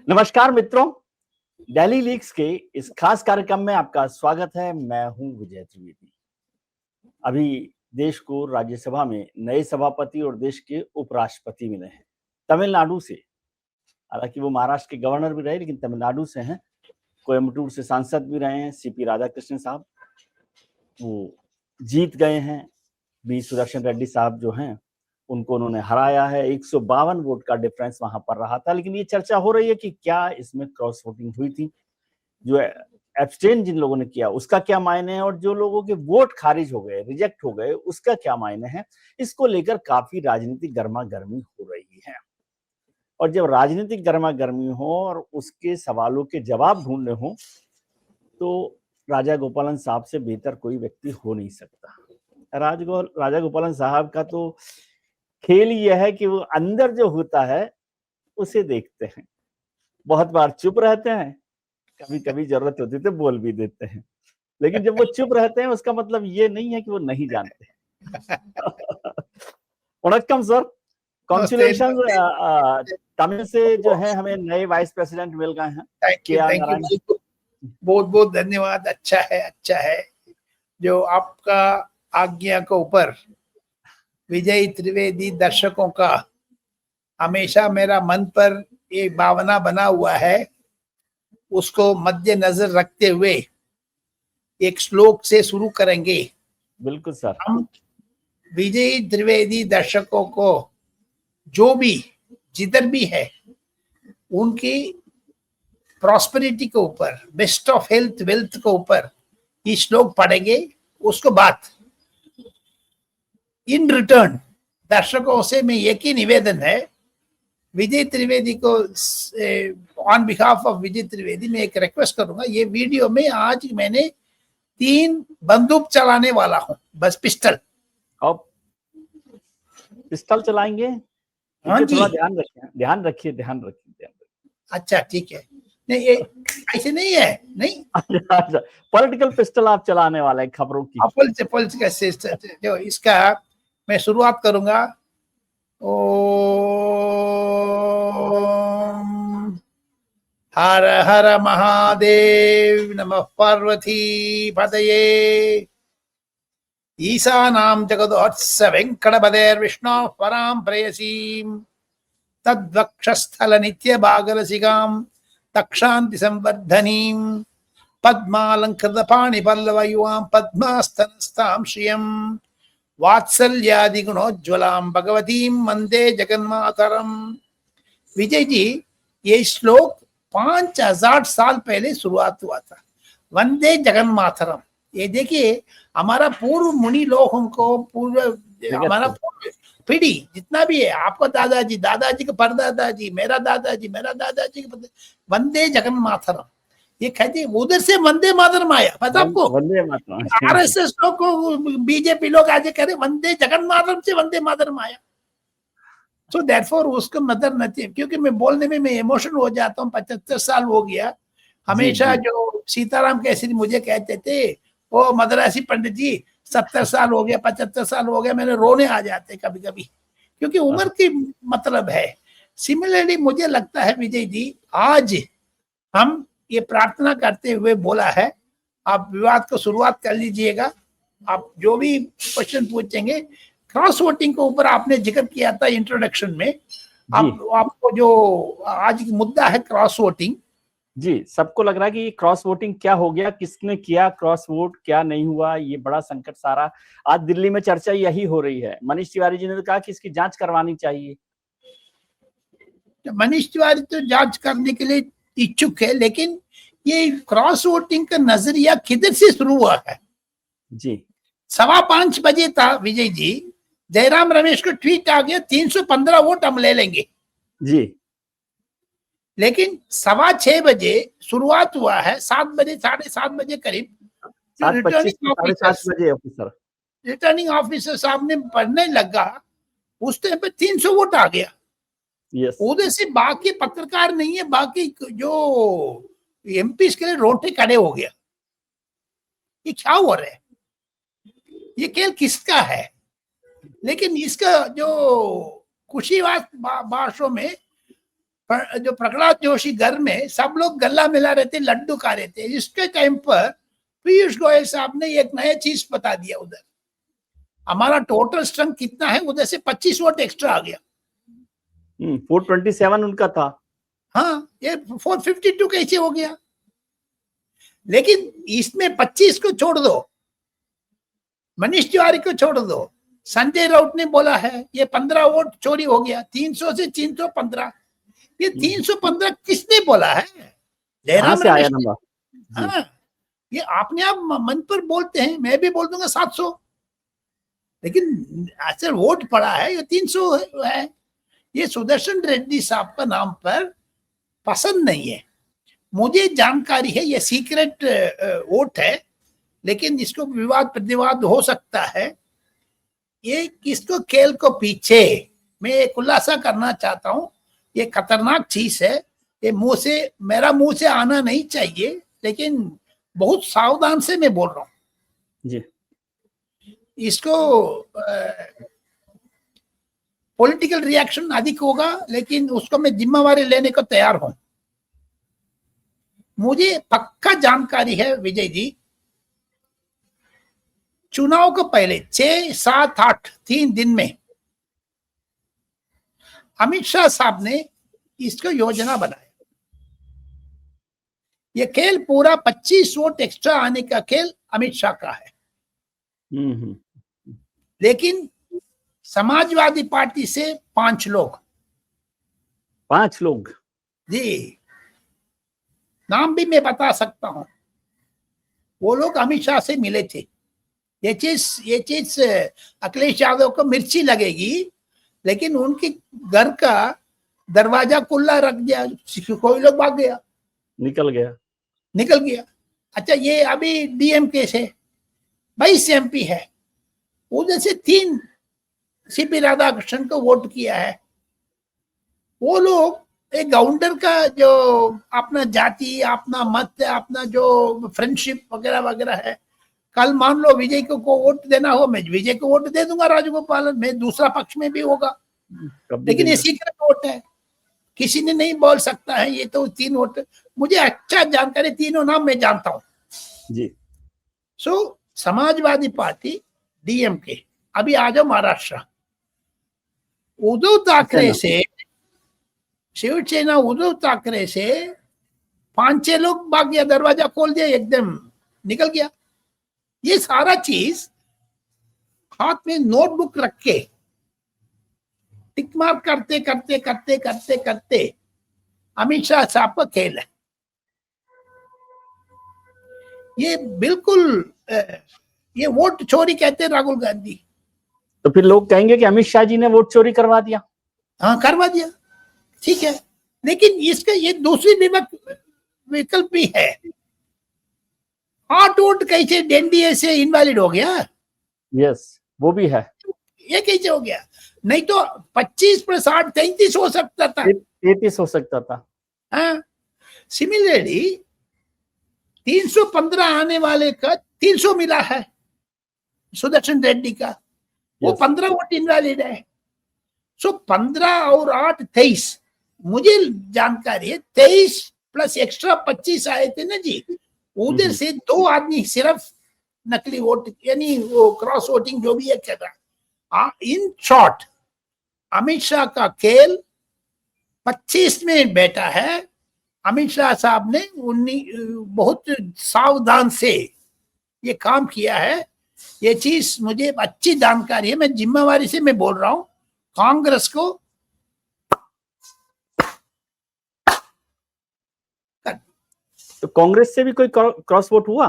नमस्कार मित्रों, दिल्ली लीक्स के इस खास कार्यक्रम में आपका स्वागत है। मैं हूं विजय त्रिवेदी। अभी देश को राज्यसभा में नए सभापति और देश के उपराष्ट्रपति मिले हैं तमिलनाडु से। हालांकि वो महाराष्ट्र के गवर्नर भी रहे, लेकिन तमिलनाडु से हैं। कोयम्बटूर से सांसद भी रहे हैं सीपी राधाकृष्णन साहब, वो जीत गए हैं। बी सुदर्शन रेड्डी साहब जो हैं उनको उन्होंने हराया है। 152 वोट का डिफरेंस वहां पर रहा था। लेकिन ये चर्चा हो रही है कि क्या इसमें क्रॉस वोटिंग हुई थी, जो एब्सटेन जिन लोगों ने किया उसका क्या मायने है, और जो लोगों के वोट खारिज हो गए, रिजेक्ट हो गए, उसका क्या मायने है। इसको लेकर काफी राजनीतिक गर्मा गर्मी हो रही है। और जब राजनीतिक गर्मा गर्मी हो और उसके सवालों के जवाब ढूंढने हो तो राजा गोपालन साहब से बेहतर कोई व्यक्ति हो नहीं सकता। राजा गोपालन साहब का तो खेल यह है कि वो अंदर जो होता है उसे देखते हैं। बहुत बार चुप रहते हैं, कभी कभी जरूरत होती है तो बोल भी देते हैं, लेकिन जब वो चुप रहते हैं उसका मतलब ये नहीं है कि वो नहीं जानते। वणक्कम सर, कॉन्ग्रेचुलेशन। तमिल से जो है हमें नए वाइस प्रेसिडेंट मिल गए हैं। थैंक यू, बहुत बहुत धन्यवाद। अच्छा है जो आपका आज्ञा के ऊपर विजय त्रिवेदी दर्शकों का हमेशा मेरा मन पर एक भावना बना हुआ है, उसको मद्देनजर रखते हुए एक श्लोक से शुरू करेंगे। बिल्कुल सर। हम विजय त्रिवेदी दर्शकों को जो भी जिधर भी है उनकी प्रॉस्पेरिटी के ऊपर, बेस्ट ऑफ हेल्थ वेल्थ के ऊपर ये श्लोक पढ़ेंगे। उसको बाद इन रिटर्न दर्शकों से मैं एक ही निवेदन है, विजय त्रिवेदी को ऑन बिहाफ ऑफ विजय त्रिवेदी मैं एक रिक्वेस्ट करूंगा। ये वीडियो में आज मैंने 3 बंदूक चलाने वाला हूं, बस पिस्टल। अब पिस्टल चलाएंगे? हाँ जी, ध्यान रखिए। अच्छा ठीक है। नहीं ये ऐसे नहीं है, नहीं पॉलिटिकल पिस्टल आप चलाने वाले खबरों की। पॉलिटिकल जो इसका मैं शुरुआत करूंगा। ओम हर हर महादेव नमः पार्वती पतये ईशानां जगदोत्स वेंकटपतेर्विष्णो परां प्रेयसीं तद्वक्षस्थल नित्य भागरसिकां तक्षान्ति संवर्धनीं पद्मालंकृत पाणिपल्लवयुवां पद्मास्तनस्तां श्रियं वात्सल्यादि गुणोज्ज्वलां भगवतीं वंदे जगन्मातरम। विजय जी, ये श्लोक 5000 साल पहले शुरुआत हुआ था, वंदे जगन्मातरम। ये देखिए, हमारा पूर्व मुनि लोगों को, हमारा पूर्व पीढ़ी जितना भी है, आपका दादाजी, दादाजी का परदादाजी, मेरा दादाजी का वंदे जगन्मातरम, ये कहते उधर से वंदे मातरम आया। पता आपको? वंदे मातरम। आरएसएस लोग को, बीजेपी लोग आज करे वंदे जगन्मातरम से वंदे मातरम आया। सो देयरफॉर उसको मदर नहीं, क्योंकि मैं बोलने में मैं इमोशनल हो जाता हूँ। 75 साल हो गया। हमेशा जो सीताराम केसरी मुझे कहते थे, ओ मदरासी पंडित जी 70 साल हो गया, 75 साल हो गया, मैंने रोने आ जाते कभी कभी, क्योंकि उम्र की मतलब है। सिमिलरली मुझे लगता है विजय जी, आज हम ये प्रार्थना करते हुए बोला है, आप विवाद को शुरुआत कर लीजिएगा। आप जो भी क्वेश्चन पूछेंगे, क्रॉस वोटिंग के ऊपर आपने जिक्र किया था इंट्रोडक्शन में। आपको जो आज मुद्दा है क्रॉस वोटिंग, जी, सबको लग रहा है कि क्रॉस वोटिंग क्या हो गया, किसने किया क्रॉस वोट, क्या नहीं हुआ, ये बड़ा संकट सारा आज दिल्ली में चर्चा यही हो रही है। मनीष तिवारी जी ने तो कहा कि इसकी जांच करवानी चाहिए। मनीष तिवारी तो जांच करने के लिए इच्छुक है, लेकिन ये क्रॉस वोटिंग का नजरिया किधर से शुरू हुआ है? जी, 5:15 बजे था विजय जी, जयराम रमेश को ट्वीट आ गया 315 वोट हम ले लेंगे जी। लेकिन 6:15 बजे शुरुआत हुआ है, 7 बजे 7:30 बजे करीब रिटर्निंग ऑफिसर साहब ने पढ़ने लगा, उस टाइम पे 300 वोट आ गया। उधर से बाकी पत्रकार नहीं है, बाकी जो एमपी के लिए रोटे खड़े हो गया। ये क्या हो रहा है? ये खेल किसका है? लेकिन इसका जो खुशी भाषा में जो प्रहलाद जोशी घर में सब लोग गला मिला रहे थे, लड्डू खा रहे थे। इसके टाइम पर पीयूष गोयल साहब ने एक नया चीज बता दिया, उधर हमारा टोटल स्ट्रेंथ कितना है, उधर से 25 वोट एक्स्ट्रा आ गया। 427 उनका था। हाँ, ये 452 कैसे हो गया? लेकिन इसमें 25 को छोड़ दो, मनीष तिवारी को छोड़ दो, संजय राउत ने बोला है ये 15 वोट चोरी हो गया, 300 से 315। ये 315 किसने बोला है? जयराम से आया नंबर। हाँ, ये आपने आप मन पर बोलते हैं, मैं भी बोल दूंगा 700, लेकिन असल वोट पड़ा है ये 300 है। ये सुदर्शन रेड्डी साहब का नाम पर पसंद नहीं है। मुझे जानकारी है ये सीक्रेट वोट है, लेकिन इसको विवाद प्रतिवाद हो सकता है। ये किसको खेल को पीछे मैं खुलासा करना चाहता हूं, ये खतरनाक चीज है। ये मेरा मुंह से आना नहीं चाहिए, लेकिन बहुत सावधान से मैं बोल रहा हूं जी। इसको पॉलिटिकल रिएक्शन अधिक होगा, लेकिन उसको मैं जिम्मेवारी लेने को तैयार हूं। मुझे पक्का जानकारी है विजय जी, चुनाव को पहले 6, 7, 8 3 दिन में अमित शाह साहब ने इसको योजना बनाया। ये खेल पूरा 25 वोट एक्स्ट्रा आने का खेल अमित शाह का है। लेकिन समाजवादी पार्टी से 5 लोग जी, नाम भी मैं बता सकता हूं, वो लोग अमित शाह से मिले थे। ये चीज अखिलेश यादव को मिर्ची लगेगी, लेकिन उनके घर का दरवाजा खुला रख दिया, कोई लोग भाग गया, निकल गया। अच्छा, ये अभी डीएमके से 22 MP है, उधर से 3 सीपी राधाकृष्णन को वोट किया है। वो लोग एक गाउंडर का जो अपना जाति, अपना मत, अपना जो फ्रेंडशिप वगैरह वगैरह है, कल मान लो विजय को वोट देना हो, मैं विजय को वोट दे दूंगा, राजगोपाल में दूसरा पक्ष में भी होगा, लेकिन ये सीक्रेट वोट है, किसी ने नहीं बोल सकता है। ये तो 3 वोट मुझे अच्छा जानकारी, तीनों नाम मैं जानता हूं जी। समाजवादी पार्टी, डीएमके, अभी आ जाओ महाराष्ट्र, उद्धव ठाकरे से शिवसेना, उद्धव ठाकरे से 5-6 लोग भाग गया, दरवाजा खोल दिया, एकदम निकल गया। ये सारा चीज हाथ में नोटबुक रख के टिक मार्क करते करते करते करते करते अमित शाह साहब का खेल है। ये बिल्कुल ये वोट चोरी कहते हैं राहुल गांधी। तो फिर लोग कहेंगे कि अमित शाह जी ने वोट चोरी करवा दिया। हाँ, करवा दिया, ठीक है, लेकिन इसका ये दूसरी विकल्प भी है। 8 वोट कैसे एनडीए से इनवैलिड हो गया? यस, वो भी है। ये कैसे हो गया? नहीं तो 25 + 8 33 हो सकता था, 33 हो सकता था। हाँ, सिमिलरली 315 आने वाले का 300 मिला है सुदर्शन रेड्डी का, वो 15 वोट इनवैलिड है। 15 और 8 23, मुझे जानकारी है 23 प्लस एक्स्ट्रा 25 आए थे ना जी, उधर से 2 आदमी सिर्फ नकली वोट, यानी वो क्रॉस वोटिंग जो भी है कर रहा। इन शॉर्ट, अमित शाह का खेल 25 में बैठा है। अमित शाह साहब ने बहुत सावधान से ये काम किया है। ये चीज मुझे अच्छी जानकारी है, मैं जिम्मेवारी से मैं बोल रहा हूं। कांग्रेस को तो कांग्रेस से भी कोई क्रॉस वोट हुआ?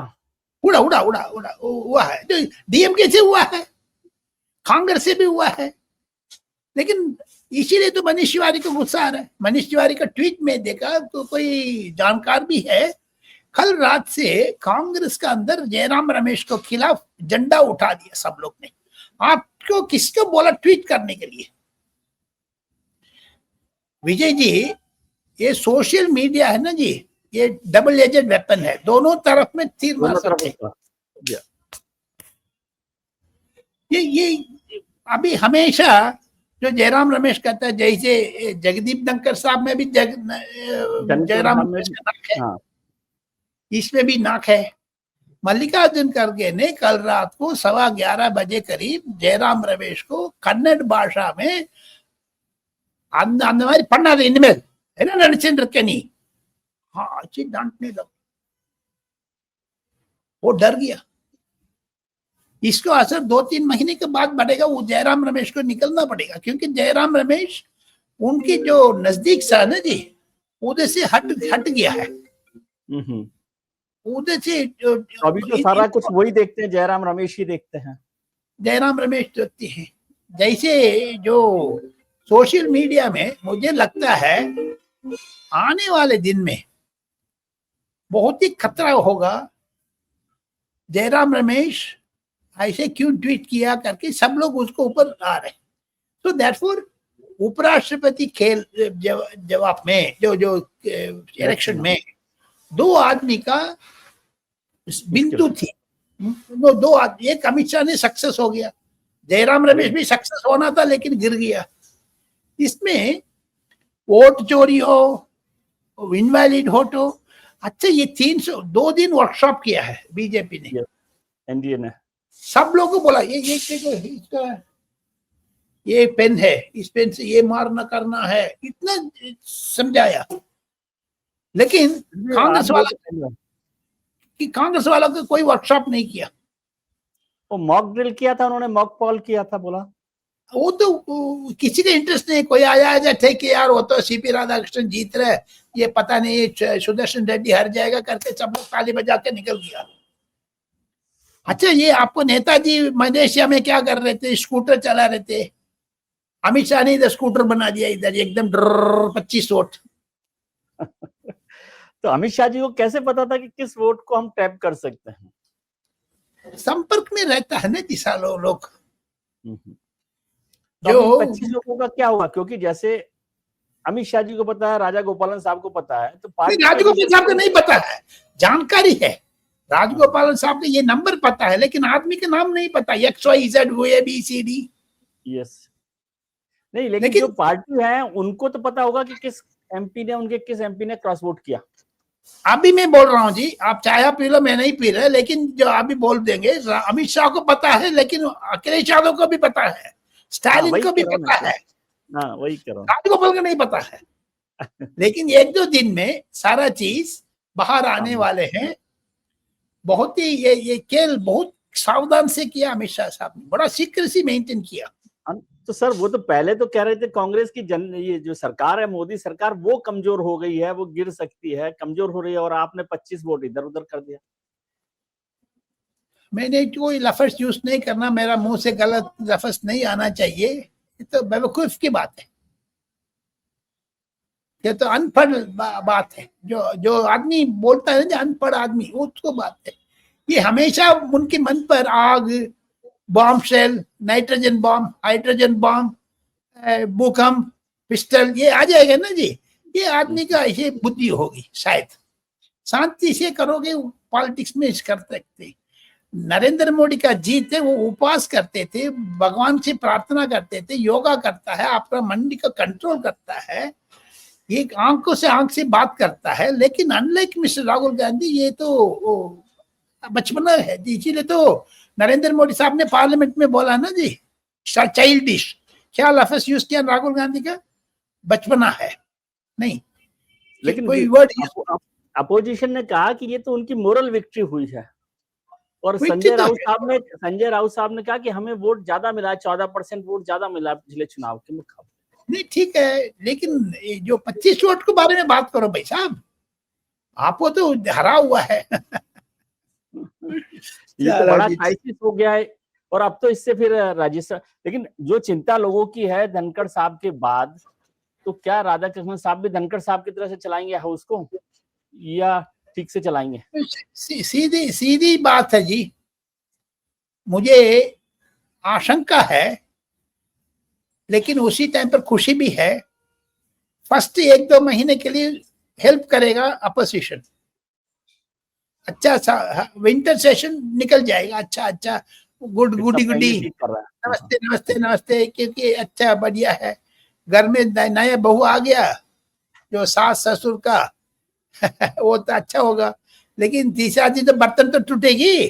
हुआ है, जो डीएमके से हुआ है, कांग्रेस से भी हुआ है, लेकिन इसीलिए तो मनीष तिवारी को गुस्सा आ रहा है। मनीष तिवारी का ट्वीट में देखा तो कोई जानकार भी है, कल रात से कांग्रेस का अंदर जयराम रमेश को खिलाफ झंडा उठा दिया सब लोग ने। आपको किसको बोला ट्वीट करने के लिए? विजय जी, ये सोशल मीडिया है ना जी, ये डबल एजेड वेपन है, दोनों तरफ में तीर मार सकते हैं। ये अभी हमेशा जो जयराम रमेश कहता है, जैसे जगदीप धनखड़ साहब में भी जयराम रमेश का नाक है, हाँ, इसमें भी नाक है। मल्लिकार्जुन खड़गे ने कल रात को 11:15 बजे करीब जयराम रमेश को कन्नड़ भाषा में அந்த மாதிரி பண்ணாத இனிமேல் என்ன நினைச்சுட்டு இருக்க நீ, हाँ अच्छी डांटने लगा। वो डर गया। इसको असर 2-3 महीने के बाद बढ़ेगा, वो जयराम रमेश को निकलना पड़ेगा, क्योंकि जयराम रमेश उनकी जो नजदीक सा ना जी, उधर से हट गया है। उधर से अभी तो सारा कुछ वही देखते हैं, जयराम रमेश ही देखते हैं। जयराम रमेश देखते हैं। जैसे जो सोशल मीडिया में मुझे लगता है आने वाले दिन में बहुत ही खतरा होगा। जयराम रमेश ऐसे क्यों ट्वीट किया करके सब लोग उसको ऊपर आ रहे। तो दैटफॉर उपराष्ट्रपति खेल जवाब में जो इलेक्शन में 2 आदमी का बिंदु थी, वो 2 आदमी, एक अमित शाह ने सक्सेस हो गया, जयराम रमेश भी सक्सेस होना था लेकिन गिर गया। इसमें वोट चोरी हो, इनवैलिड वोट हो। अच्छा, ये 2 दिन वर्कशॉप किया है बीजेपी ने, एनडीए ने, सब लोगों को बोला ये इसका ये पेन है, इस पेन से ये मारना करना है, इतना समझाया। लेकिन कांग्रेस वाला को कोई वर्कशॉप नहीं किया। वो मॉक ड्रिल किया था उन्होंने, मॉक पॉल किया था, बोला वो तो किसी का इंटरेस्ट नहीं। कोई आया थे कि यार वो तो सीपी राधाकृष्णन जीत रहे, ये पता नहीं सुदर्शन रेड्डी हार जाएगा करके सब लोग ताली बजा के निकल गया। अच्छा, ये आपको नेताजी मलेशिया में क्या कर रहे थे, स्कूटर चला रहे थे, अमित शाह ने इधर स्कूटर बना दिया, इधर एकदम 25 वोट। तो अमित शाह जी को कैसे पता था कि किस वोट को हम टैप कर सकते हैं? संपर्क में रहता है ना जी सालों लोग। जो 25 लोगों का क्या हुआ? क्योंकि जैसे अमित शाह जी को पता है, राजा गोपालन साहब को पता है, तो राजगोपाल साहब को नहीं पता है, जानकारी है। राजगोपालन साहब को ये नंबर पता है, लेकिन आदमी के नाम नहीं पता, XYZ ABCD। यस, नहीं, लेकिन जो पार्टी है उनको तो पता होगा कि किस एमपी ने क्रॉस वोट किया। अभी मैं बोल रहा हूँ जी, आप चाय पी लो, मैं नहीं पी रहा, लेकिन जो अभी बोल देंगे, अमित शाह को पता है, लेकिन अखिलेश यादव को भी पता है, स्टालिन को भी पता है, वही करो, राजगोपाल को नहीं पता है। लेकिन 1-2 दिन में सारा चीज बाहर आने वाले हैं। बहुत ही ये खेल बहुत सावधान से किया अमित शाह साहब ने, बड़ा सीक्रेसी मेंटेन किया। तो सर वो तो पहले तो कह रहे थे कांग्रेस की ये जो सरकार है, मोदी सरकार, वो कमजोर हो गई है, वो गिर सकती है, कमजोर हो रही है, और आपने 25 वोट इधर उधर कर दिया। मैंने कोई लफ्ज यूज नहीं करना, मेरा मुंह से गलत लफ्ज नहीं आना चाहिए, ये तो बेवकूफ की बात है, ये तो अनपढ़ बात है। जो आदमी बोलता है ना, अनपढ़ आदमी, उसको बात है। ये हमेशा उनके मन पर आग, bomb shell, nitrogen bomb, hydrogen bomb, भूकंप, पिस्टल, ये आ जाएगा ना जी। ये आदमी का ये बुद्धि होगी शायद। शांति से करोगे, पॉलिटिक्स में कर सकते। नरेंद्र मोदी का जीत है, वो उपवास करते थे, भगवान से प्रार्थना करते थे, योगा करता है, आपका मंडी का कंट्रोल करता है, ये आंखों से आंख से बात करता है। लेकिन अनलाइक मिस्टर राहुल गांधी, ये तो बचपना है जी। इसीलिए तो नरेंद्र मोदी साहब ने पार्लियामेंट में बोला ना जी, चाइल्डिश, क्या लफ्ज यूज किया राहुल गांधी का, बचपना है नहीं। लेकिन कोई वर्ड अपोजिशन ने कहा कि ये तो उनकी मोरल विक्ट्री हुई है, और संजय राउत साहब ने कहा कि हमें वोट ज्यादा मिला, 14% वोट ज्यादा मिला पिछले चुनाव के मुकाबले। नहीं, ठीक है, लेकिन जो 25 वोट के बारे में बात करो भाई साहब, आपको तो हरा हुआ है। ये तो बड़ा क्राइसिस हो गया है, और अब तो इससे फिर राजस्थान। लेकिन जो चिंता लोगों की है धनखड़ साहब के बाद, तो क्या राधाकृष्णन साहब भी धनखड़ साहब की तरह से चलाएंगे हाउस को, या ठीक से चलाएंगे? सीधी बात है जी, मुझे आशंका है, लेकिन उसी टाइम पर खुशी भी है। फर्स्ट 1-2 महीने के लिए हेल्प करेगा अपोजिशन, अच्छा सा विंटर सेशन निकल जाएगा, अच्छा गुड फिर गुडी सब गुडी, कहेंगे ठीक कर रहा है। हाँ, नमस्ते नमस्ते नमस्ते, क्योंकि अच्छा बढ़िया है। घर में नया बहू आ गया जो सास ससुर का वो तो अच्छा होगा, लेकिन तीसरा दिन तो बर्तन तो टूटेगी।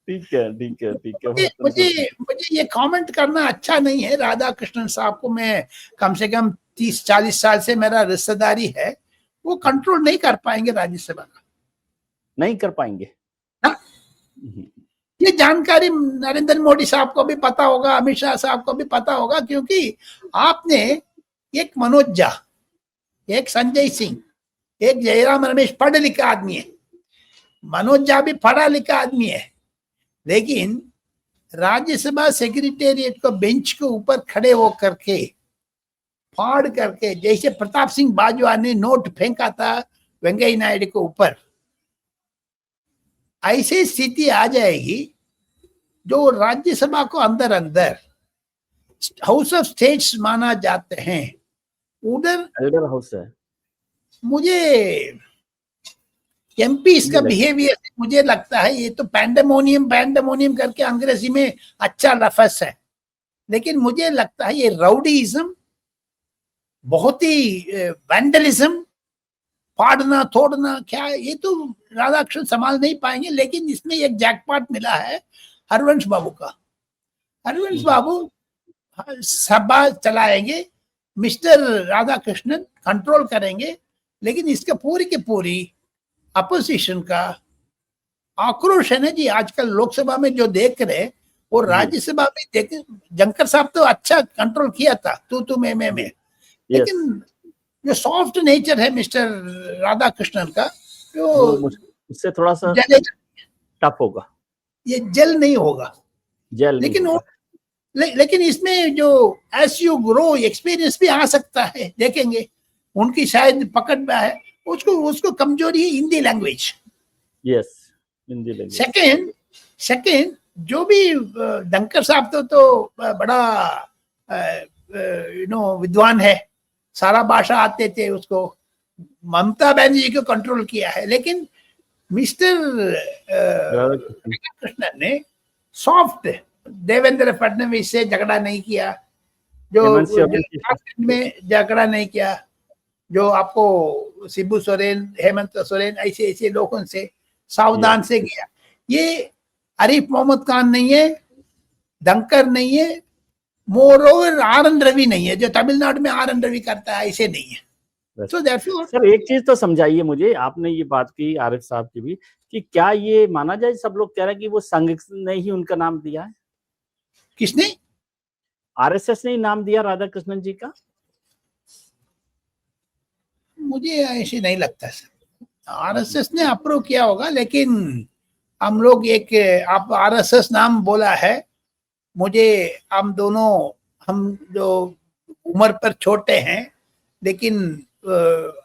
ठीक है ठीक है ठीक है, मुझे बर्तन तो मुझे मुझे ये कमेंट करना अच्छा नहीं है। राधा कृष्णन साहब को मैं कम से कम 30-40 साल से मेरा रिश्तेदारी है, वो कंट्रोल नहीं कर पाएंगे राज्यसभा का। नहीं कर पाएंगे। हाँ, ये जानकारी नरेंद्र मोदी साहब को भी पता होगा, अमित शाह साहब को भी पता होगा, क्योंकि आपने एक मनोज झा, एक संजय सिंह, एक जयराम रमेश पढ़े लिखा आदमी है, मनोज झा भी पढ़ा लिखा आदमी है, लेकिन राज्यसभा सेक्रेटेरिएट को बेंच के ऊपर खड़े होकर के फाड़ करके, जैसे प्रताप सिंह बाजवा ने नोट फेंका था वेंकैया नायडू के ऊपर, ऐसी स्थिति आ जाएगी जो राज्यसभा को अंदर अंदर हाउस ऑफ स्टेट्स माना जाते हैं, उधर एल्डर हाउस है। मुझे एमपी इसका बिहेवियर मुझे लगता है ये तो पैंडेमोनियम करके अंग्रेजी में अच्छा लफ्ज है, लेकिन मुझे लगता है ये राउडीइज्म, बहुत ही वैंडलिज्म, फाड़ना तोड़ना, क्या ये तो राधाकृष्ण संभाल नहीं पाएंगे। लेकिन इसमें एक जैकपॉट मिला है हरवंश बाबू का। हरवंश बाबू सभा चलाएंगे, मिस्टर राधाकृष्णन कंट्रोल करेंगे, लेकिन इसका पूरी की पूरी अपोजिशन का आक्रोश है ना जी। आजकल लोकसभा में जो देख रहे और राज्यसभा में देख, जंकर साहब तो अच्छा कंट्रोल किया था तू में, लेकिन जो सॉफ्ट नेचर है मिस्टर राधाकृष्णन का, जो उससे थोड़ा सा टफ होगा, ये जेल नहीं होगा। लेकिन इसमें जो एस यू ग्रो एक्सपीरियंस भी आ सकता है, देखेंगे उनकी शायद पकड़ में है। उसको कमजोरी है Hindi language. Yes, Hindi language. Second जो भी डंकर साहब तो बड़ा विद्वान है, सारा भाषा आते थे उसको। ममता बनर्जी को कंट्रोल किया है, लेकिन मिस्टर कृष्णन ने सॉफ्ट देवेंद्र फडणवीस से झगड़ा नहीं किया, जो में झगड़ा नहीं किया, जो आपको शिबू सोरेन, हेमंत सोरेन ऐसे लोगों से सावधान से किया। ये आरिफ मोहम्मद खान नहीं है, डंकर नहीं है, मोरोवर आर.एन. रवि नहीं है, जो तमिलनाडु में आर.एन. रवि करता है, ऐसे नहीं है। So सर एक चीज तो समझाइए मुझे, आपने ये बात की आरिफ साहब की भी, कि क्या ये माना जाए, सब लोग कह रहे हैं कि वो संघ ने ही उनका नाम दिया है? किसने? आरएसएस ने ही नाम दिया राधा कृष्णन जी का? मुझे ऐसे नहीं लगता सर, आरएसएस ने अप्रूव किया होगा, लेकिन हम लोग आप आरएसएस नाम बोला है, मुझे हम जो उम्र पर छोटे हैं, लेकिन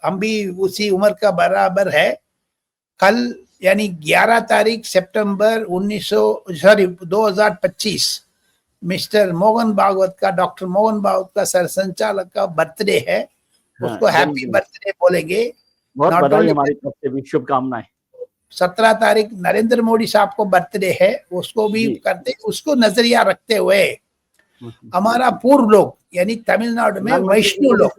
हम भी उसी उम्र का बराबर है। कल यानी 11 तारीख सितंबर 2025 मिस्टर मोहन भागवत का, डॉक्टर मोहन भागवत का सरसंचालक का बर्थडे है। उसको हैप्पी बर्थडे बोलेंगे, बहुत बधाई, हमारी तरफ से भी शुभकामनाएं। 17 तारीख नरेंद्र मोदी साहब को बर्थडे है, उसको भी करते, उसको नजरिया रखते हुए हमारा पूर्व लोग यानी तमिलनाडु में वैष्णव लोग,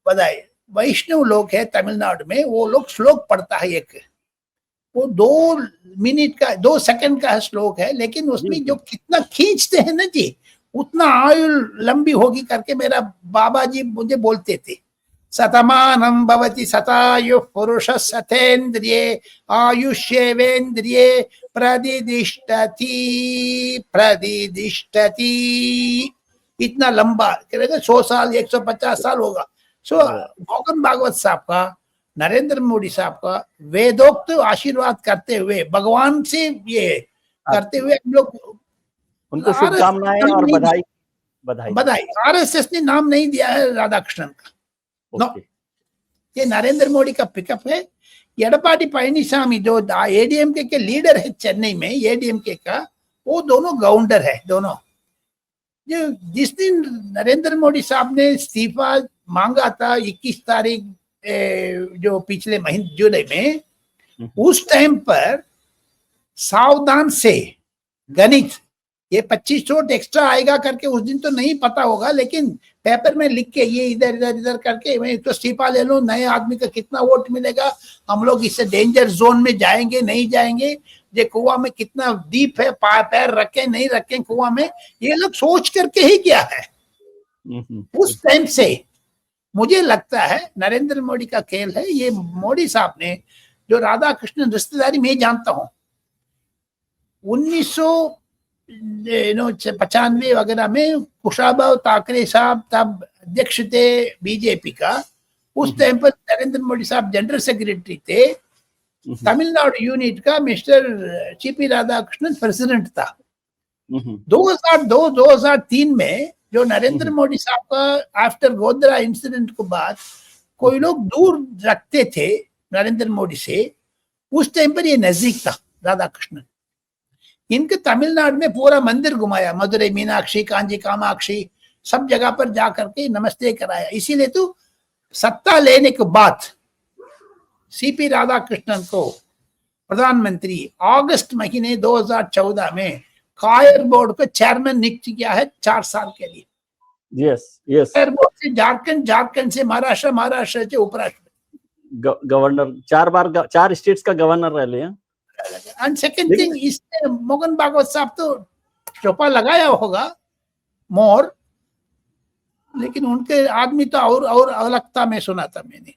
बधाई वैष्णव लोग है तमिलनाडु में, वो लोग श्लोक पढ़ता है एक, वो 2 सेकंड का श्लोक है, लेकिन उसमें जो कितना खींचते हैं ना जी, उतना आयु लंबी होगी करके मेरा बाबा जी मुझे बोलते थे। सतमानं भवति शतायुः पुरुषः शतेन्द्रिये आयुष्येवेन्द्रिये प्रतिष्ठति। इतना लंबा करेगा, 100 साल 150 साल होगा। मोहन भागवत साहब का, नरेंद्र मोदी साहब का वेदोक्त आशीर्वाद करते हुए, भगवान से ये करते हुए हम लोग उनको शुभकामनाएं और बधाई। आरएसएस ने नाम नहीं दिया है राधाकृष्णन का। नो, ये नरेंद्र मोदी का पिकअप है। एडपाडी पळनिसामी जो एडीएमके के लीडर है चेन्नई में, एडीएमके का, वो दोनों गाउंडर है दोनों। जो जिस दिन नरेंद्र मोदी साहब ने इस्तीफा मांगा था 21 तारीख जो पिछले महीने जुलाई में, उस टाइम पर सावधान से गणित, ये 25 चोट एक्स्ट्रा आएगा करके उस दिन तो नहीं पता होगा, लेकिन पेपर में लिख के ये इधर इधर इधर करके मैं तो इस्तीफा ले लूं, नए आदमी का कितना वोट मिलेगा, हम लोग इससे डेंजर जोन में जाएंगे नहीं जाएंगे, ये कुआं में कितना डीप है, पैर रखें नहीं रखें कुआं में, ये लोग सोच करके ही किया है। उस टाइम से मुझे लगता है नरेंद्र मोदी का खेल है। ये मोदी साहब ने जो राधा कृष्णन रिश्तेदारी में जानता हूं, 1995 वगैरह में कुशाभाऊ ठाकरे साहब तब अध्यक्ष थे बीजेपी का, उस टाइम पर नरेंद्र मोदी साहब जनरल सेक्रेटरी थे, तमिलनाडु यूनिट का मिस्टर सीपी राधाकृष्णन प्रेसिडेंट था। 2002-2003 में जो नरेंद्र मोदी साहब का आफ्टर गोधरा इंसिडेंट के बाद कोई लोग दूर रखते थे नरेंद्र मोदी से, उस टाइम पर ये नजदीक था राधाकृष्णन। इनके तमिलनाडु में पूरा मंदिर घुमाया, मदुरई मीनाक्षी, कांजी कामाक्षी, सब जगह पर जा करके नमस्ते कराया। इसीलिए तो सत्ता लेने के बाद सीपी राधाकृष्णन को प्रधानमंत्री अगस्त महीने 2014 में कायर बोर्ड का चेयरमैन नियुक्त किया है 4 साल के लिए। यस यस, कायर बोर्ड से झारखंड, झारखंड से महाराष्ट्र, महाराष्ट्र से उपराष्ट्रपति, गवर्नर 4 बार 4 स्टेट्स का गवर्नर रह लिया। एंड सेकंड थिंग, इसने मोहन भागवत साहब तो चौपा लगाया होगा मोर, लेकिन उनके आदमी तो और अलग था, मैं सुना था मैंने।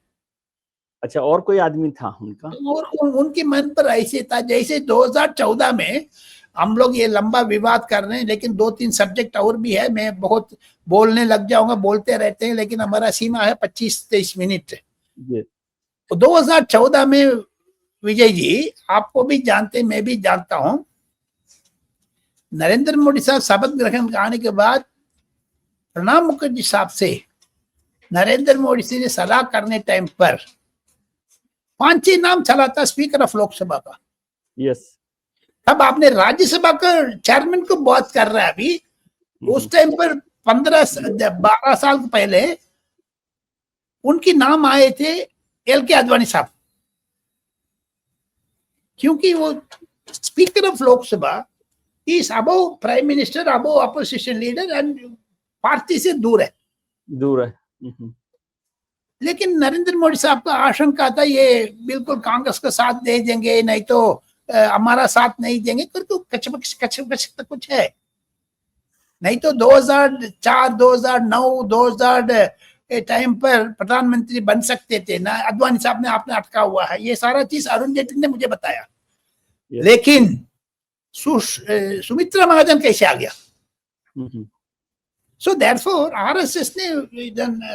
अच्छा, और कोई आदमी था उनका? और उनके मन पर ऐसे था जैसे 2014 में हम लोग ये लंबा विवाद कर रहे हैं, लेकिन 2-3 सब्जेक्ट और भी है, मैं बहुत बोलने लग जाऊंगा, बोलते रहते हैं, लेकिन हमारा सीमा है 25-23 मिनट। तो 2014 में विजय जी, आपको भी जानते, मैं भी जानता हूं, नरेंद्र मोदी साहब शपथ ग्रहण आने के बाद प्रणब मुखर्जी साहब से नरेंद्र मोदी से सलाह करने टाइम पर 5-6 नाम चला था स्पीकर ऑफ लोकसभा का। यस, तब आपने राज्यसभा का चेयरमैन को बात कर रहा है अभी, उस टाइम पर 12 साल पहले उनके नाम आए थे LK आडवाणी साहब, क्योंकि वो speaker of Lok Sabha is above prime minister, above opposition leader and party से दूर है। लेकिन नरेंद्र मोदी साहब का आशंका था ये बिल्कुल कांग्रेस का साथ दे देंगे, नहीं तो हमारा साथ नहीं देंगे, तो कच कुछ है नहीं। तो 2004, 2009, 2000 टाइम पर प्रधानमंत्री बन सकते थे ना, आडवाणी साहब ने आपने अटका हुआ है, ये सारा चीज अरुण जेटली ने मुझे बताया। लेकिन सुमित्रा महाजन कैसे आ गया? So therefore RSS ने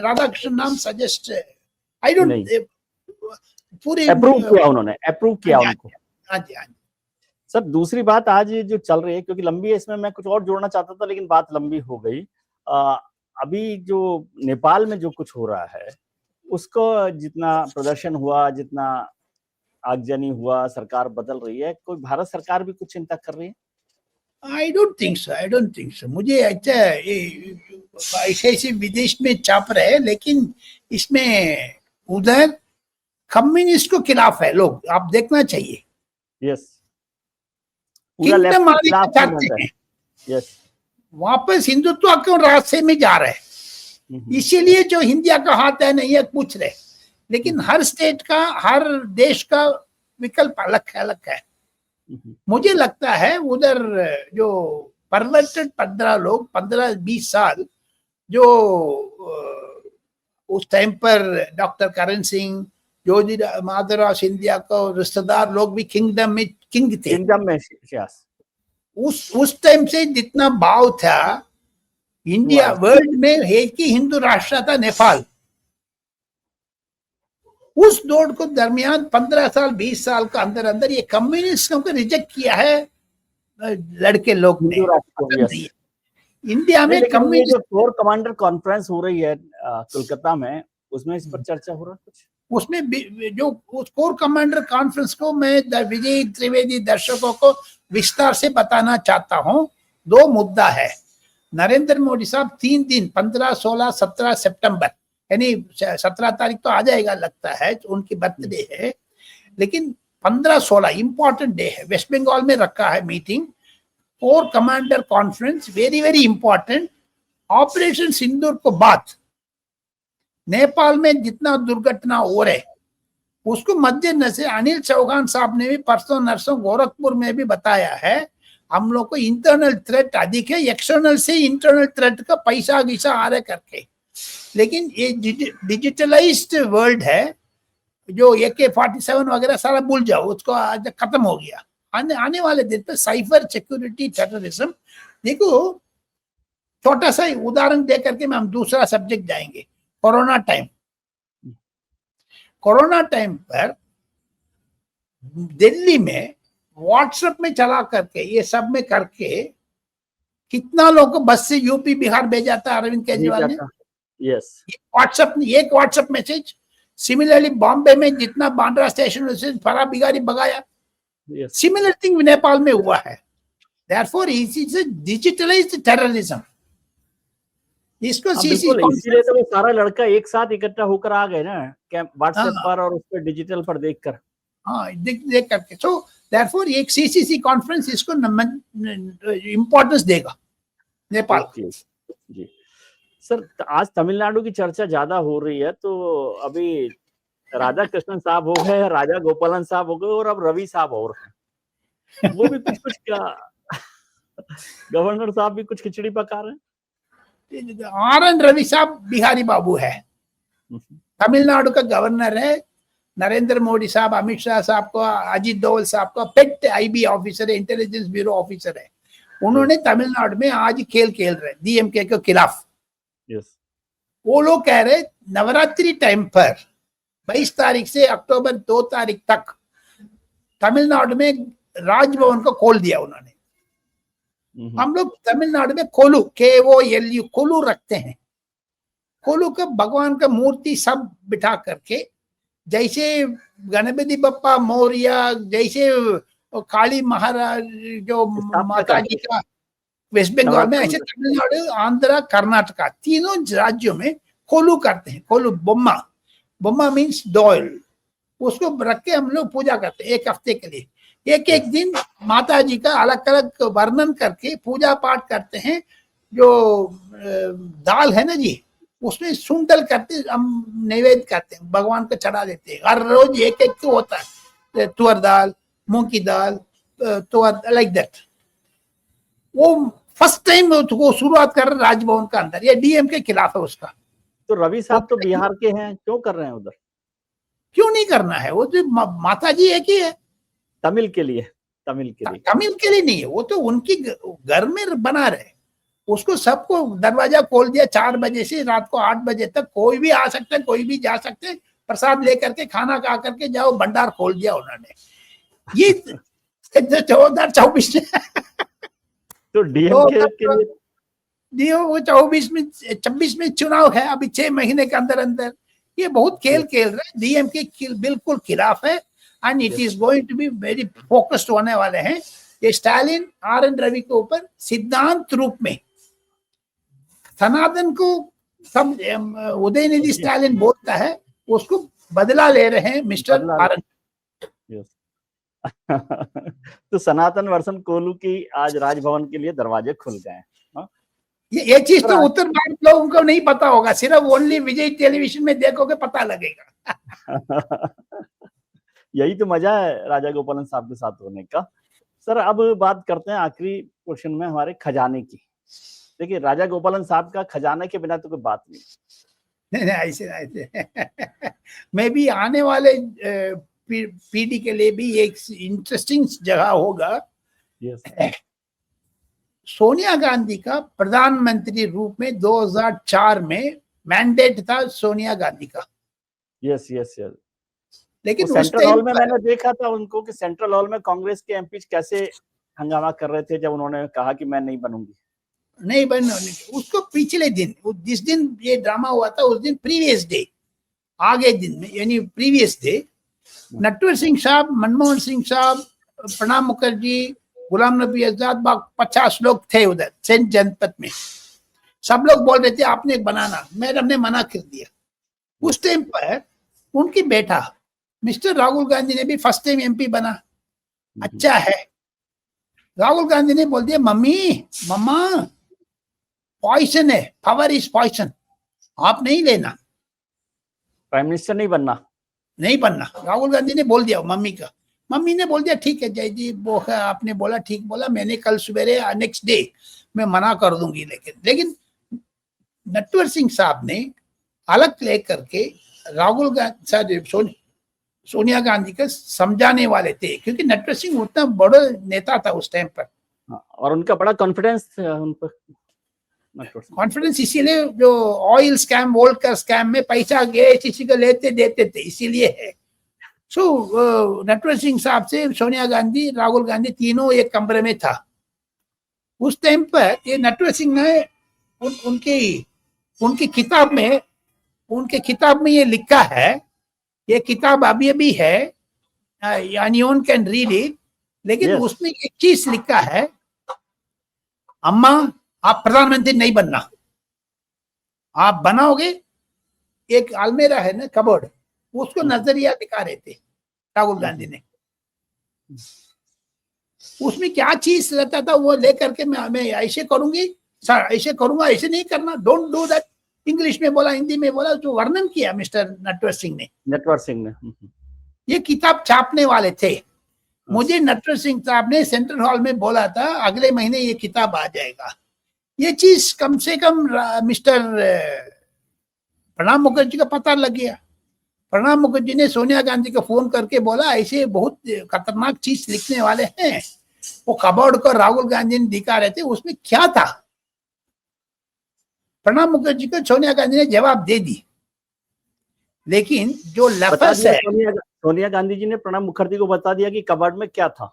राधाकृष्णन नाम सजेस्ट, आई डोंट, पूरे अप्रूव किया, उन्होंने अप्रूव किया उनको। हाँ जी, हाँ जी सर। दूसरी बात आज जो चल रही है, क्योंकि लंबी है, इसमें मैं कुछ और जोड़ना चाहता था लेकिन बात लंबी हो गई। अभी जो नेपाल में जो कुछ हो रहा है, उसको जितना प्रदर्शन हुआ, जितना आगजनी हुआ, सरकार बदल रही है, कोई भारत सरकार भी कुछ चिंता कर रही है? आई डोंट थिंक सो, मुझे अच्छा ऐसे विदेश में छाप रहे हैं, लेकिन इसमें उधर कम्युनिस्ट को खिलाफ है लोग, आप देखना चाहिए। यस, किंगडम आने के चाहते हैं, यस, वापस हिंदुत्व के रास्ते में जा रहे हैं, इसीलिए जो इंडिया का हाथ है नहीं है पूछ रहे, लेकिन हर स्टेट का, हर देश का विकल्प अलग है। मुझे लगता है उधर जो परवर्टेड 15 लोग, 15-20 साल जो उस टाइम पर डॉक्टर करण सिंह, ज्योति माधवराव सिंधिया को रिश्तेदार लोग भी किंगडम में किंग थे। किंगडम में उस टाइम से जितना भाव था इंडिया, वर्ल्ड में एक ही हिंदू राष्ट्र था, नेपाल। उस दौड़ को दरमियान 15 साल 20 साल का अंदर अंदर ये कम्युनिस्टों को रिजेक्ट किया है लड़के लोग ने। इंडिया में कम्युनिस्ट कोर कमांडर कॉन्फ्रेंस हो रही है कोलकाता में, उसमें इस पर चर्चा हो रहा है कुछ? उसमें जो उस कोर कमांडर कॉन्फ्रेंस को मैं विजय त्रिवेदी दर्शकों को विस्तार से बताना चाहता हूं। 2 मुद्दा है। नरेंद्र मोदी साहब 3 दिन 15, 16, 17 सितंबर, यानी 17 तारीख तो आ जाएगा लगता है, उनकी बर्थडे है, लेकिन 15-16 इंपॉर्टेंट डे है, वेस्ट बंगाल में रखा है meeting, 4 commander conference, very very important. Operation Sindoor को बाद नेपाल में जितना दुर्घटना हो रहे उसको मद्देनजर से अनिल चौहान साहब ने भी परसों नरसों गोरखपुर में भी बताया है, हम लोग को इंटरनल थ्रेट अधिक है, एक्सटर्नल से इंटरनल थ्रेट का पैसा घिसा आ रहा करके। लेकिन ये डिजिटलाइज्ड वर्ल्ड है, जो AK-47 वगैरह सारा भूल जाओ, उसको आज खत्म हो गया। आने वाले दिन पे साइबर सिक्योरिटी टेररिज्म, देखो छोटा सा उदाहरण दे करके हम दूसरा सब्जेक्ट जाएंगे। कोरोना टाइम पर दिल्ली में व्हाट्सएप में चला करके ये सब में करके कितना लोग को बस से यूपी बिहार भेजा था अरविंद केजरीवाल ने। यस, एक व्हाट्सएप मैसेज। सिमिलरली बॉम्बे में जितना बांद्रा स्टेशन से फरा बिगारी भगाया, सिमिलर थिंग नेपाल में हुआ है। Therefore it is a digitalised terrorism. इसको इसीलिए तो वो सारा लड़का एक साथ इकट्ठा होकर आ गए ना, व्हाट्सएप पर और उस पर डिजिटल पर देखकर। हाँ, देख करके। सो देयरफॉर एक CCC कॉन्फ्रेंस इसको इंपॉर्टेंस देगा नेपाल। जी सर, आज तमिलनाडु की चर्चा ज्यादा हो रही है, तो अभी राधा कृष्णन साहब हो गए, राजा गोपालन साहब हो गए, और अब रवि साहब हो रहे हैं। वो भी कुछ क्या गवर्नर साहब भी कुछ खिचड़ी पका रहे हैं। RN रवि साहब बिहारी बाबू है, तमिलनाडु का गवर्नर है। नरेंद्र मोदी साहब, अमित शाह साहब को, अजीत डोवल साहब का पेट IB ऑफिसर है, इंटेलिजेंस ब्यूरो ऑफिसर है। उन्होंने तमिलनाडु में आज खेल रहे DMK के खिलाफ। वो लोग कह रहे नवरात्रि टाइम पर 22 तारीख से अक्टूबर 2 तारीख तक तमिलनाडु में राजभवन को खोल दिया उन्होंने। हम लोग तमिलनाडु में कोलू, KOLU कोलू रखते हैं। कोलू का भगवान का मूर्ति सब बिठा करके, जैसे गणपति बप्पा मौर्य, जैसे काली महाराज जो माता जी का वेस्ट बंगाल में, ऐसे तमिलनाडु, आंध्र, कर्नाटका तीनों राज्यों में कोलू करते हैं। कोलू बोम्मा मीन्स डॉल, उसको रख के हम लोग पूजा करते हैं 1 हफ्ते के लिए। एक दिन माता जी का अलग अलग वर्णन करके पूजा पाठ करते हैं। जो दाल है ना जी, उसमें सुंदल करते हम नैवेद्य करते हैं, भगवान को चढ़ा देते हैं। हर रोज एक तो होता है, तुअर दाल, मूंग की दाल, तुअर, लाइक दैट। वो फर्स्ट टाइम वो शुरुआत कर रहे राजभवन का अंदर, ये DM के खिलाफ है उसका। तो रवि साहब तो बिहार के हैं, क्यों कर रहे हैं उधर? क्यों नहीं करना है, वो जो माता जी एक ही है। तमिल के लिए नहीं है, वो तो उनकी घर में बना रहे। उसको सबको दरवाजा खोल दिया 4 बजे से रात को 8 बजे तक, कोई भी आ सकता है, कोई भी जा सकते हैं, प्रसाद लेकर के खाना खा करके जाओ, भंडार खोल दिया उन्होंने। ये 2024 में तो DMK के लिए वो 26 में चुनाव है, अभी 6 महीने के अंदर ये बहुत खेल रहे हैं। DMK बिल्कुल खिलाफ है, and it is going to be very focused होने वाले हैं। ये स्टालिन RN रवि के ऊपर सिद्धांत रूप में, सनातन को सब उदयनिधि स्टालिन बोलता है, उसको बदला ले रहे हैं मिस्टर RN। तो सनातन वर्सन कोलू की आज राजभवन के लिए दरवाजे खुल गए हैं। ये चीज तो उत्तर भारत लोगों को नहीं पता होगा, सिर्फ ओनली विजय टेलीविजन में देखोगे पता लगेगा। यही तो मजा है राजा गोपालन साहब के साथ होने का। सर, अब बात करते हैं आखिरी क्वेश्चन में हमारे खजाने की। देखिए, राजा गोपालन साहब का खजाने के बिना तो कोई बात नहीं। ऐसे मैं भी आने वाले पीढ़ी के लिए भी एक इंटरेस्टिंग जगह होगा। सोनिया गांधी का प्रधानमंत्री रूप में 2004 में मैंडेट था सोनिया गांधी का। यस, लेकिन सेंट्रल हॉल में मैंने देखा था उनको कि सेंट्रल हॉल में कांग्रेस के एमपी कैसे हंगामा कर रहे थे जब उन्होंने कहा कि मैं नहीं बनूंगी। उसको पिछले दिन, जिस दिन ये ड्रामा हुआ था उस दिन प्रीवियस डे, आगे दिन में यानी प्रीवियस डे, नटवर सिंह साहब, मनमोहन सिंह साहब, प्रणब मुखर्जी, गुलाम नबी आजाद, 50 लोग थे उधर सेंट जनपद में। सब लोग बोल रहे थे आपने बनाना, मैडम ने मना कर दिया। उस टाइम पर उनकी बेटा मिस्टर राहुल गांधी ने भी फर्स्ट टाइम एमपी बना, अच्छा है। राहुल गांधी ने बोल दिया मम्मा पॉइजन है, पावर इज पॉइजन, आप नहीं लेना, प्राइम मिनिस्टर नहीं बनना। राहुल गांधी ने बोल दिया मम्मी ने बोल दिया ठीक है जय जी, वो है आपने बोला ठीक बोला, मैंने कल सवेरे नेक्स्ट डे मैं मना कर दूंगी। लेकिन नटवर सिंह साहब ने अलग लेकर के राहुल गांधी सोनिया गांधी को समझाने वाले थे, क्योंकि नटवर सिंह उतना बड़ा नेता था उस टाइम पर। और उनका बड़ा कॉन्फिडेंस उन पर, कॉन्फिडेंस इसीलिए जो ऑयल स्कैम वोल्कर स्कैम में पैसा गए किसी को लेते देते थे, इसीलिए है। सो नटवर सिंह साहब से सोनिया गांधी राहुल गांधी तीनों एक कमरे में था उस टाइम पर। ये नटवर सिंह ने उनकी किताब में ये लिखा है, ये किताब अभी है, एनीवन कैन रीड इट। लेकिन Yes. उसमें एक चीज लिखा है, अम्मा आप प्रधानमंत्री नहीं बनना, आप बनाओगे। एक अलमेरा है ना कबर्ड, उसको नजरिया दिखा रहे थे राहुल गांधी ने। उसमें क्या चीज रहता था वो लेकर के मैं ऐसे करूंगी सर, ऐसे करूंगा, ऐसे नहीं करना, डोंट डू दैट। इंग्लिश में बोला, हिंदी में बोला, जो वर्णन किया मिस्टर नटवर सिंह ने। ये किताब छापने वाले थे। मुझे नटवर सिंह साहब ने सेंट्रल हॉल में बोला था अगले महीने ये किताब आ जाएगा। ये चीज कम से कम मिस्टर प्रणब मुखर्जी का पता लग गया। प्रणब मुखर्जी ने सोनिया गांधी को फोन करके बोला ऐसे बहुत खतरनाक चीज लिखने वाले हैं। वो कबर्ड को राहुल गांधी ने दिखा रहे थे, उसमें क्या था। प्रणब मुखर्जी को सोनिया गांधी ने जवाब दे दी, लेकिन जो लफ्ज है, सोनिया गांधी जी ने प्रणब मुखर्जी को बता दिया कि कबर्ड में क्या था।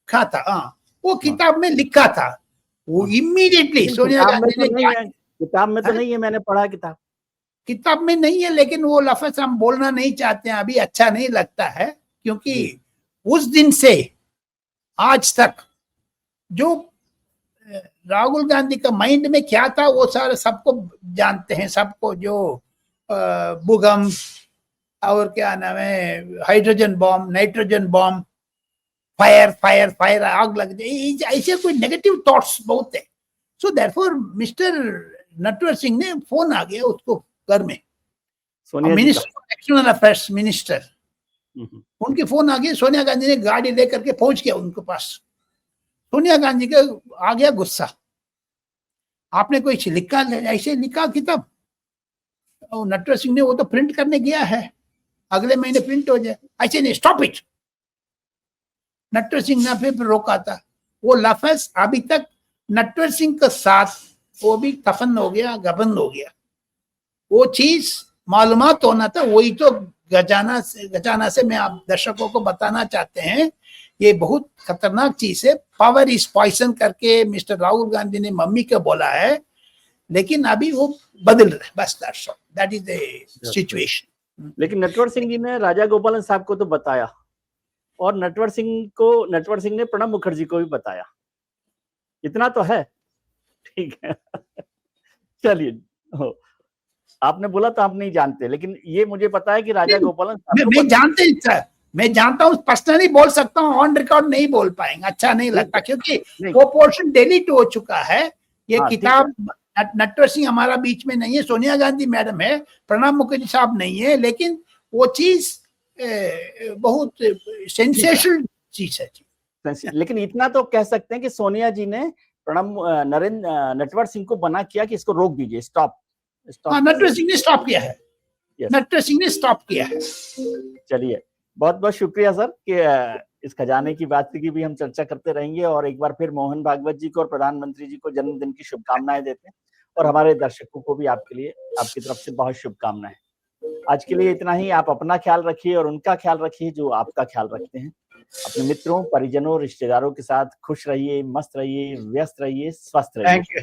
हाँ, वो किताब में लिखा था। वो इमीडिएटली सोनिया गांधी ने, किताब में तो नहीं है, मैंने पढ़ा किताब में नहीं है, लेकिन वो लफ्ज हम बोलना नहीं चाहते हैं अभी, अच्छा नहीं लगता है, क्योंकि उस दिन से आज तक जो राहुल गांधी का माइंड में क्या था वो सारे सबको जानते हैं, सबको। जो भूकंप और क्या नाम है, hydrogen bomb, nitrogen bomb, fire, आग लग जाए, ऐसे कोई नेगेटिव थॉट्स बहुत है। So therefore mister Natwar Singh ने फोन आ गया उसको घर में, मिनिस्टर एक्सटर्नल अफेयर्स मिनिस्टर, उनके फोन आ गए। सोनिया गांधी ने गाड़ी लेकर के पहुंच गया उनके पास। सोनिया गांधी का आ गया गुस्सा, आपने कोई लिखा, ऐसे लिखा किताब। और नटवर सिंह ने वो तो प्रिंट करने गया है, अगले महीने प्रिंट हो जाए, ऐसे नहीं, स्टॉप इट। नटवर सिंह ने फिर रोका था। वो लफ्ज अभी तक नटवर सिंह के साथ वो भी दफन हो गया, गबंद हो गया। वो चीज मालूमात होना था, वही तो गजाना से मैं आप दर्शकों को बताना चाहते हैं। ये बहुत खतरनाक चीज है, पावर इज पॉइजन करके मिस्टर राहुल गांधी ने मम्मी को बोला है, लेकिन अभी वो बदल रहा है, बस दैट इज द सिचुएशन। लेकिन नटवर सिंह जी ने राजा गोपालन साहब को तो बताया, और नटवर सिंह ने प्रणब मुखर्जी को भी बताया, इतना तो है। ठीक है। चलिए, आपने बोला तो आप नहीं जानते, लेकिन ये मुझे पता है कि राजा गोपालन साहब मैं जानता हूँ, पर्सनली बोल सकता हूँ, ऑन रिकॉर्ड नहीं बोल पाएंगे, अच्छा नहीं लगता, क्योंकि वो पोर्शन डिलीट हो चुका है। ये किताब नटवर सिंह हमारा बीच में नहीं है, सोनिया गांधी मैडम है, प्रणब मुखर्जी साहब नहीं है, लेकिन वो चीज बहुत सेंसेशनल चीज है। लेकिन इतना तो कह सकते हैं कि सोनिया जी ने नटवर सिंह को मना किया कि इसको रोक दीजिए, स्टॉप। नटवर सिंह ने स्टॉप किया है, नटवर सिंह ने स्टॉप किया है। चलिए, बहुत बहुत शुक्रिया सर कि इस खजाने की बात की भी हम चर्चा करते रहेंगे, और एक बार फिर मोहन भागवत जी को और प्रधानमंत्री जी को जन्मदिन की शुभकामनाएं देते हैं, और हमारे दर्शकों को भी आपकी तरफ से बहुत शुभकामनाएं। आज के लिए इतना ही। आप अपना ख्याल रखिए और उनका ख्याल रखिए जो आपका ख्याल रखते हैं। अपने मित्रों, परिजनों, रिश्तेदारों के साथ खुश रहिए, मस्त रहिए, व्यस्त रहिए, स्वस्थ रहिए।